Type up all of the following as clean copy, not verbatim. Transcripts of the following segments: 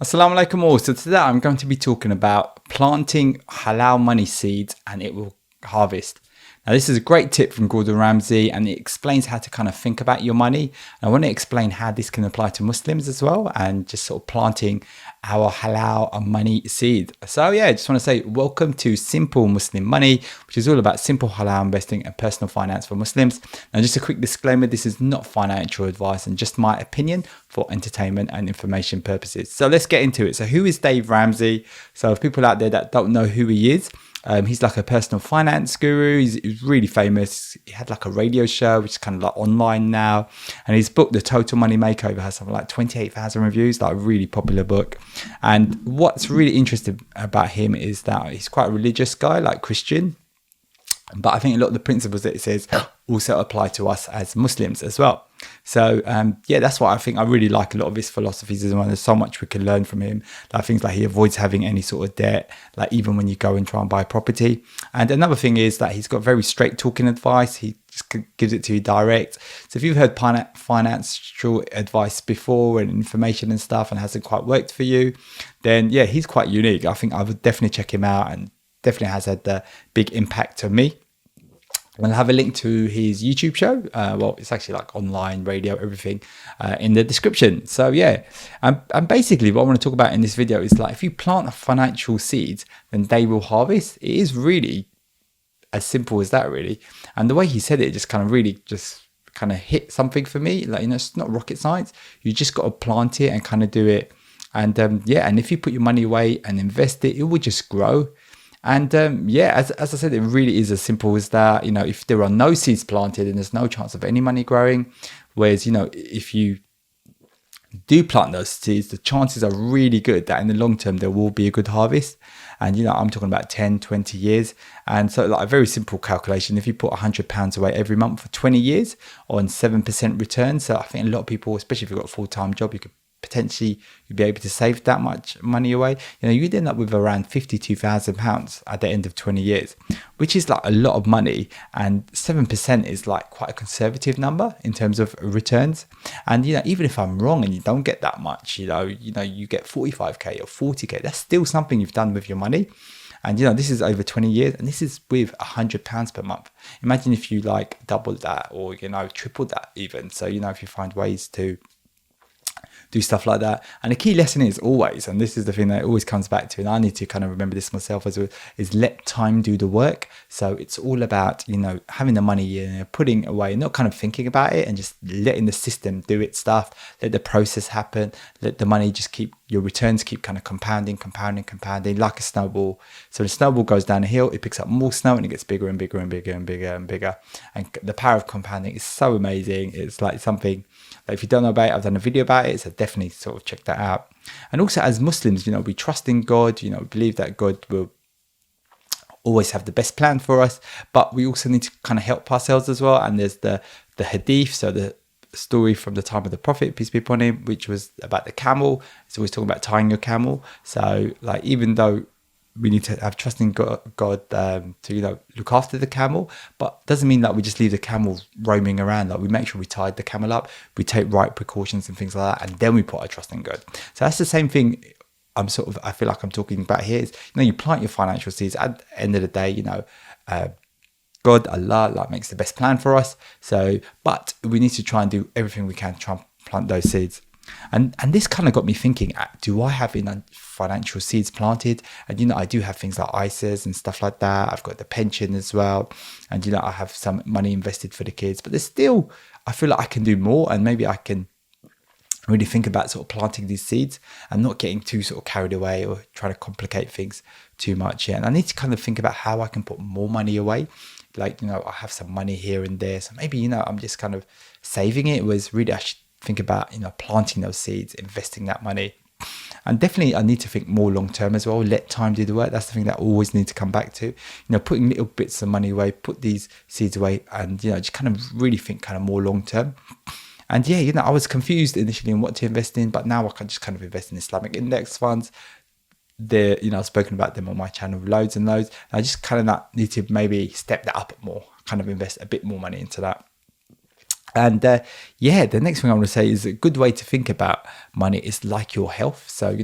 Assalamu alaikum all. So today I'm going to be talking about planting halal money seeds and it will harvest. Now this is a great tip from Dave Ramsey and it explains how to kind of think about your money. And I want to explain how this can apply to Muslims as well and just sort of planting our halal money seed. So yeah, I just want to say welcome to Simple Muslim Money, which is all about simple halal investing and personal finance for Muslims. Now just a quick disclaimer, this is not financial advice and just my opinion for entertainment and information purposes. So let's get into it. So who is Dave Ramsey? So if people out there that don't know who he is, he's like a personal finance guru. He's really famous. He had like a radio show, which is kind of like online now. And his book, The Total Money Makeover, has something like 28,000 reviews, like a really popular book. And what's really interesting about him is that he's quite a religious guy, like Christian. But I think a lot of the principles that it says also apply to us as Muslims as well. So yeah, that's why I think I really like a lot of his philosophies as well. There's so much we can learn from him. Like things like he avoids having any sort of debt, like even when you go and try and buy property. And another thing is that he's got very straight talking advice. He just gives it to you direct. So if you've heard financial advice before and information and stuff and hasn't quite worked for you, then yeah, he's quite unique. I think I would definitely check him out and definitely has had a big impact on me. I'll have a link to his YouTube show. Well, it's actually like online, radio, everything in the description. So yeah, and basically what I want to talk about in this video is like if you plant financial seeds, then they will harvest. It is really as simple as that, really. And the way he said it just kind of really just kind of hit something for me. Like, you know, it's not rocket science. You just got to plant it and kind of do it. And yeah, and if you put your money away and invest it, it will just grow. And yeah, as I said, it really is as simple as that. You know, if there are no seeds planted, then there's no chance of any money growing. Whereas, you know, if you do plant those seeds, the chances are really good that in the long term, there will be a good harvest. And, you know, I'm talking about 10, 20 years. And so like a very simple calculation, if you put £100 away every month for 20 years on 7% return. So I think a lot of people, especially if you've got a full-time job, you could potentially you'd be able to save that much money away. You know, you'd end up with around £52,000 at the end of 20 years, which is like a lot of money. And 7% is like quite a conservative number in terms of returns. And, you know, even if I'm wrong and you don't get that much, you get 45k or 40k, that's still something you've done with your money. And, you know, this is over 20 years and this is with £100 per month. Imagine if you like doubled that or, you know, tripled that even. So, you know, if you find ways to do stuff like that. And the key lesson is always, and this is the thing that always comes back to, and I need to kind of remember this myself as well, is let time do the work. So it's all about, you know, having the money, you know, putting away, not kind of thinking about it and just letting the system do its stuff, let the process happen, let the money just keep, your returns keep kind of compounding like a snowball. So the snowball goes down a hill, it picks up more snow and it gets bigger and bigger and bigger and bigger and bigger. And the power of compounding is so amazing. It's like something that if you don't know about it, I've done a video about it, so definitely sort of check that out. And also as Muslims, you know, we trust in God, you know, we believe that God will always have the best plan for us, but we also need to kind of help ourselves as well. And there's the hadith, so the story from the time of the Prophet, peace be upon him, which was about the camel. It's always talking about tying your camel. So like, even though we need to have trust in God to, you know, look after the camel, but doesn't mean that we just leave the camel roaming around. Like we make sure we tied the camel up, we take right precautions and things like that, and then we put our trust in God. So that's the same thing I feel like I'm talking about here is, you know, you plant your financial seeds. At the end of the day, you know, God, Allah, like makes the best plan for us. So, but we need to try and do everything we can to try and plant those seeds. And this kind of got me thinking, do I have enough financial seeds planted? And, you know, I do have things like ISAs and stuff like that. I've got the pension as well. And, you know, I have some money invested for the kids, but there's still, I feel like I can do more and maybe I can really think about sort of planting these seeds and not getting too sort of carried away or trying to complicate things too much. Yeah. And I need to kind of think about how I can put more money away. Like, you know, I have some money here and there. So maybe, you know, I'm just kind of saving it. Whereas really I should think about, you know, planting those seeds, investing that money. And definitely I need to think more long term as well. Let time do the work. That's the thing that I always need to come back to. You know, putting little bits of money away, put these seeds away and, you know, just kind of really think kind of more long term. And yeah, you know, I was confused initially on what to invest in, but now I can just kind of invest in Islamic index funds. You know, I've spoken about them on my channel loads and loads. I just kind of need to maybe step that up more, kind of invest a bit more money into that. And the next thing I want to say is a good way to think about money is like your health. So,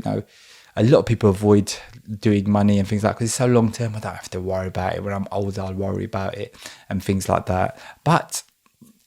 a lot of people avoid doing money and things like that because it's so long term. I don't have to worry about it. When I'm older, I'll worry about it and things like that. But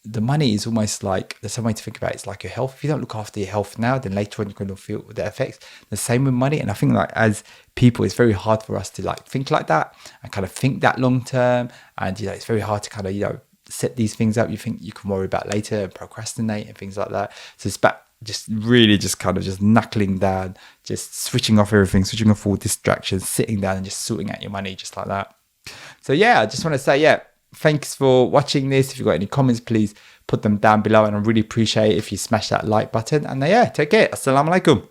the money is almost like, there's some way to think about it. It's like your health. If you don't look after your health now, then later on you're going to feel the effects. The same with money. And I think like as people, it's very hard for us to like think like that and kind of think that long term. And, it's very hard to kind of, set these things up you think you can worry about later and procrastinate and things like that. So it's about just really just kind of just knuckling down, just switching off everything, switching off all distractions, sitting down and just sorting out your money just like that. So I just want to say, thanks for watching this. If you've got any comments, please put them down below, and I really appreciate it if you smash that like button. And take care. Assalamu alaikum.